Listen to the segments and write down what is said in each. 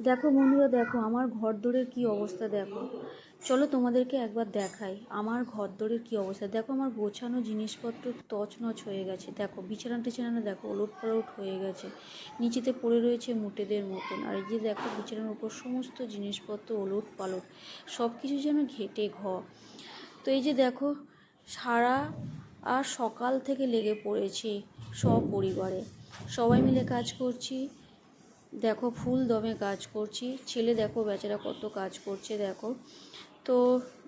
দেখো বন্ধুরা, দেখো আমার ঘরদোরের কি অবস্থা। দেখো, চলো তোমাদেরকে একবার দেখাই আমার ঘরদোরের কি অবস্থা। দেখো আমার গোছানো জিনিসপত্র তছনছ হয়ে গেছে। দেখো বিছানা টিছানা দেখো ওলট পালট হয়ে গেছে, নিচেতে পড়ে রয়েছে মুটেদের মতন। আর এই যে দেখো বিছানার উপর সমস্ত জিনিসপত্র ওলট পালট, সব কিছু যেন ঘেটে তো এই যে দেখো সারা আর সকাল থেকে লেগে পড়েছি সপরিবারে, সবাই মিলে কাজ করছি। দেখো ফুল দমে কাজ করছি, ছেলে দেখো বেচারা কত কাজ করছে। দেখো তো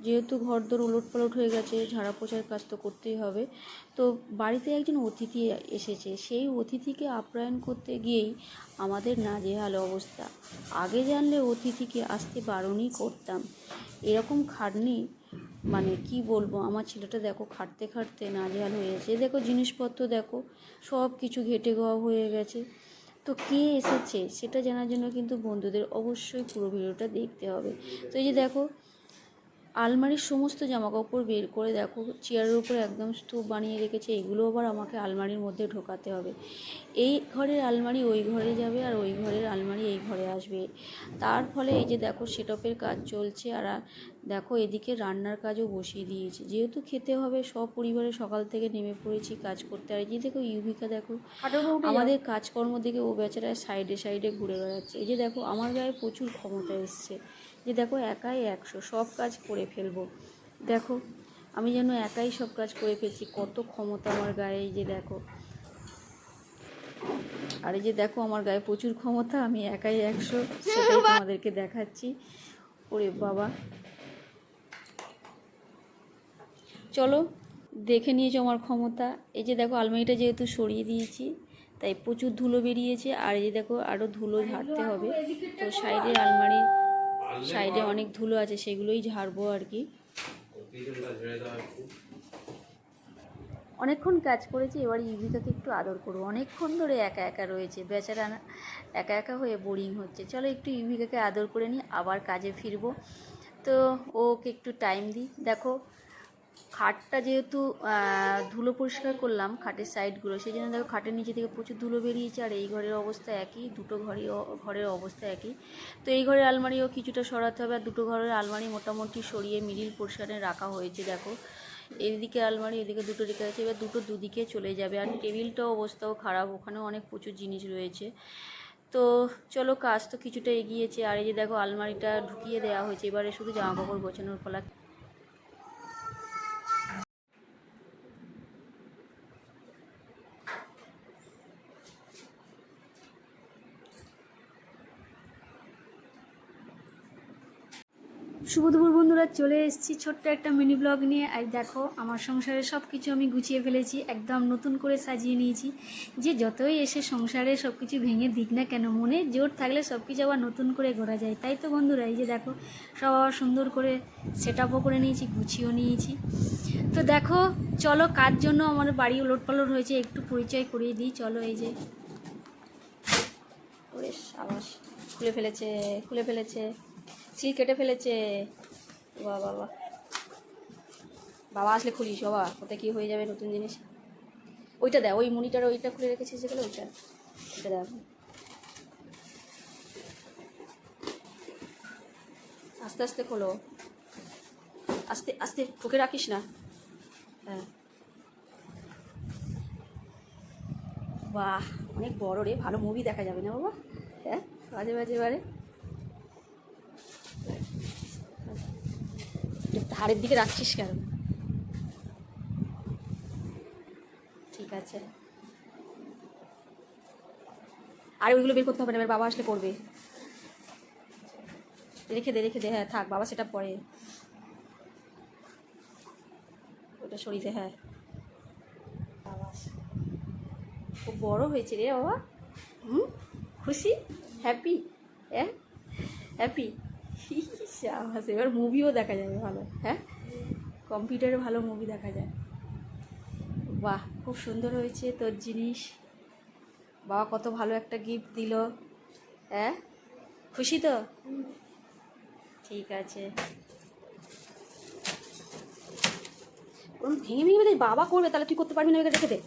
যেহেতু ঘরদোর উলটপালট হয়ে গেছে, ঝাড়া পোছার কাজ তো করতেই হবে। তো বাড়িতে একজন অতিথি এসেছে, সেই অতিথিকে আপ্যায়ন করতে গিয়েই আমাদের নাজেহাল অবস্থা। আগে জানলে অতিথিকে আসতে বারণই করতাম। এরকম খাটনি, মানে কি বলবো, আমার ছেলেটা দেখো খাটতে খাটতে নাজেহাল হয়ে গেছে। দেখো জিনিসপত্র দেখো সব কিছু ঘেটে ঘ হয়ে গেছে। তো কে এসেছে সেটা জানার জন্য কিন্তু বন্ধুদের অবশ্যই পুরো ভিডিওটা দেখতে হবে। তো এই যে দেখো আলমারির সমস্ত জামাকাপড় বের করে দেখো চেয়ারের উপরে একদম স্তূপ বানিয়ে রেখেছে। এগুলো আবার আমাকে আলমারির মধ্যে ঢোকাতে হবে। এই ঘরের আলমারি ওই ঘরে যাবে, আর ওই ঘরের আলমারি এই ঘরে আসবে। তার ফলে এই যে দেখো সেটআপের কাজ চলছে। আর দেখো এদিকে রান্নার কাজও বসিয়ে দিয়েছি, যেহেতু খেতে হবে। সব পরিবারে সকাল থেকে নেমে পড়েছি কাজ করতে। আর এই যে দেখো ইউভিকা দেখো আমাদের কাজকর্ম দিকে ও বেচারা সাইডে সাইডে ঘুরে বেড়াচ্ছে। এই যে দেখো আমার গায়ে প্রচুর ক্ষমতা এসছে, যে দেখো একাই 100 সব কাজ করে ফেলবো। দেখো আমি যেন একাই সব কাজ করে ফেলছি, কত ক্ষমতা আমার গায়ে। এই যে দেখো, আর এই যে দেখো আমার গায়ে প্রচুর ক্ষমতা, আমি একাই 100, সেটাই তোমাদেরকে দেখাচ্ছি। ওরে বাবা, চলো দেখে নিয়েছো আমার ক্ষমতা। এই যে দেখো আলমারিটা যেহেতু সরিয়ে দিয়েছি তাই প্রচুর ধুলো বেরিয়েছে। আর এই যে দেখো আরও ধুলো ঝাড়তে হবে। তো সাইডের আলমারির সাইডে অনেক ধুলো আছে, সেগুলোই ঝাড়বো আর কি। অনেকক্ষণ কাজ করেছি, এবার ইউভিকাকে একটু আদর করবো। অনেকক্ষণ ধরে একা একা রয়েছে বেচারা, একা একা হয়ে বোরিং হচ্ছে। চলো একটু ইউভিকাকে আদর করে নিই, আবার কাজে ফিরবো। তো ওকে একটু টাইম দিই। দেখো খাটটা যেহেতু ধুলো পরিষ্কার করলাম, খাটের সাইডগুলো, সেই জন্য দেখো খাটের নিচে থেকে প্রচুর ধুলো বেরিয়েছে। আর এই ঘরের অবস্থা একই, দুটো ঘরের অবস্থা একই। তো এই ঘরের আলমারিও কিছুটা সরাতে হবে। আর দুটো ঘরের আলমারি মোটামুটি সরিয়ে মিডিল পোর্শনে রাখা হয়েছে। দেখো এদিকে আলমারি, এদিকে দুটো রেখে আছে, এবার দুটো দুদিকে চলে যাবে। আর টেবিলটাও অবস্থাও খারাপ, ওখানেও অনেক প্রচুর জিনিস রয়েছে। তো চলো কাজ তো কিছুটা এগিয়েছে। আর এই যে দেখো আলমারিটা ঢুকিয়ে দেওয়া হয়েছে, এবারে শুধু জামা কাপড় গোছানোর পালা। শুভ দুপুর বন্ধুরা, চলে এসেছি ছোট্ট একটা মিনি ব্লগ নিয়ে। আর দেখো আমার সংসারে সব কিছু আমি গুছিয়ে ফেলেছি, একদম নতুন করে সাজিয়ে নিয়েছি। যে যতই এসে সংসারে সব কিছু ভেঙে দিক না কেন, মনে জোর থাকলে সব কিছু আবার নতুন করে গড়া যায়। তাই তো বন্ধুরা, এই যে দেখো সব আবার সুন্দর করে সেট আপও করে নিয়েছি, গুছিয়েও নিয়েছি। তো দেখো চলো কার জন্য আমার বাড়ি ওলটপালট হয়েছে একটু পরিচয় করিয়ে দিই। চলো এই যে ওরে সাবাস, খুলে ফেলেছে খুলে ফেলেছে, সিল কেটে ফেলেছে। বাবা বাবা, বাবা আসলে খুলিস বাবা, কোথায় কী হয়ে যাবে নতুন জিনিস। ওইটা দেয়, ওই মনিটার ওইটা খুলে রেখেছিস যেগুলো, ওইটা ওইটা দেখ। আস্তে আস্তে খোলো, আস্তে আস্তে, ঠুকে রাখিস না। হ্যাঁ বাহ, অনেক বড় রে, ভালো মুভি দেখা যাবে না বাবা? হ্যাঁ বাজে বাজে বারে ধারের দিকে রাখছিস কেন? ঠিক আছে, আর ওইগুলো বের করতে হবে না, এবার বাবা আসলে করবে। রেখে দে রেখে দে, হ্যাঁ থাক, বাবা সেটা পরে, ওটা সরিয়ে দে। হ্যাঁ বাবা খুব বড় হয়েছে রে বাবা। খুশি, হ্যাপি, হ্যাঁ হ্যাপি। এবার মুভিও দেখা যাবে ভালো। হ্যাঁ কম্পিউটারে ভালো মুভি দেখা যায়। বাহ খুব সুন্দর হয়েছে তোর জিনিস, বাবা কত ভালো একটা গিফট দিল। হ্যাঁ খুশি তো? ঠিক আছে, ভেঙে ভেঙে যদি বাবা করবে তাহলে তুই করতে পারবি না, রেখে দে।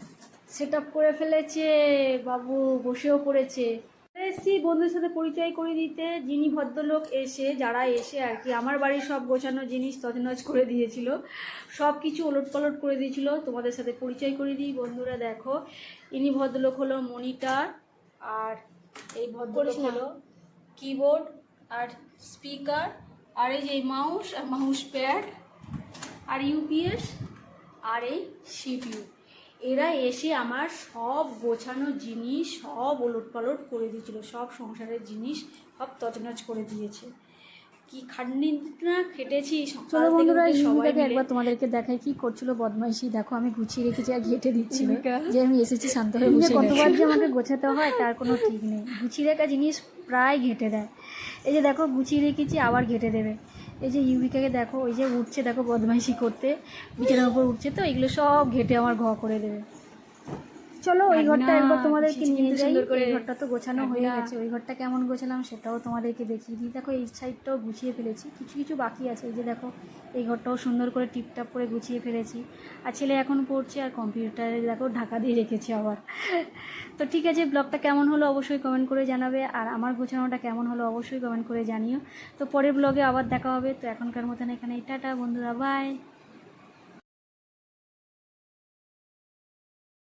সেট আপ করে ফেলেছে বাবু, বসেও পড়েছে। এসেছি বন্ধুদের সাথে পরিচয় করে দিতে। যিনি ভদ্রলোক যারা এসে আর কি আমার বাড়ির সব গোছানো জিনিস তছনছ করে দিয়েছিল, সব কিছু ওলটপালট করে দিয়েছিল, তোমাদের সাথে পরিচয় করে দিই বন্ধুরা। দেখো, ইনি ভদ্রলোক হলো মনিটর, আর এই ভদ্রলোক হলো কিবোর্ড আর স্পিকার, আর এই যে মাউস আর মাউস প্যাড আর ইউপিএস আর এই সিপিইউ। এরা এসে আমার সব গোছানো জিনিস সব ওলটপালট করে দিয়েছিল, সব সংসারের জিনিস সব তছনছ করে দিয়েছে। কি খাটনি না খেটেছি সকাল থেকে উঠে সবাই মিলে। একবার তোমাদেরকে দেখাই কি করছিল বদমাইশি। দেখো আমি গুছিয়ে রেখেছি আর ঘেটে দিচ্ছি যে আমি এসেছি শান্ত হয়ে বসে। কতবার যে আমাকে গোছাতে হয় তার কোনো ঠিক নেই। গুছিয়ে রাখা জিনিস প্রায় ঘেটে দেয়। এই যে দেখো গুছিয়ে রেখেছি আবার ঘেটে দেবে। এই যে ইউবিকাকে দেখো, ওই যে উঠছে দেখো বদমাইশি করতে, বিছানার উপর উঠছে, তো এগুলো সব ঘেটে আমার ঘ করে দেবে। চলো ওই ঘরটা একবার তোমাদেরকে নিয়ে যাই। এই ঘরটা তো গোছানো হয়ে গেছে, ওই ঘরটা কেমন গোছালাম সেটাও তোমাদেরকে দেখিয়ে দিই। দেখো এই সাইডটাও গুছিয়ে ফেলেছি, কিছু কিছু বাকি আছে। এই যে দেখো এই ঘরটাও সুন্দর করে টিপটাপ করে গুছিয়ে ফেলেছি। আর ছেলে এখন পড়ছে, আর কম্পিউটারে দেখো ঢাকা দিয়ে রেখেছি আবার। তো ঠিক আছে, ব্লগটা কেমন হলো অবশ্যই কমেন্ট করে জানাবে, আর আমার গোছানোটা কেমন হলো অবশ্যই কমেন্ট করে জানিও। তো পরের ব্লগে আবার দেখা হবে। তো এখনকার মতন এখানে টাটা বন্ধুরা, বাই।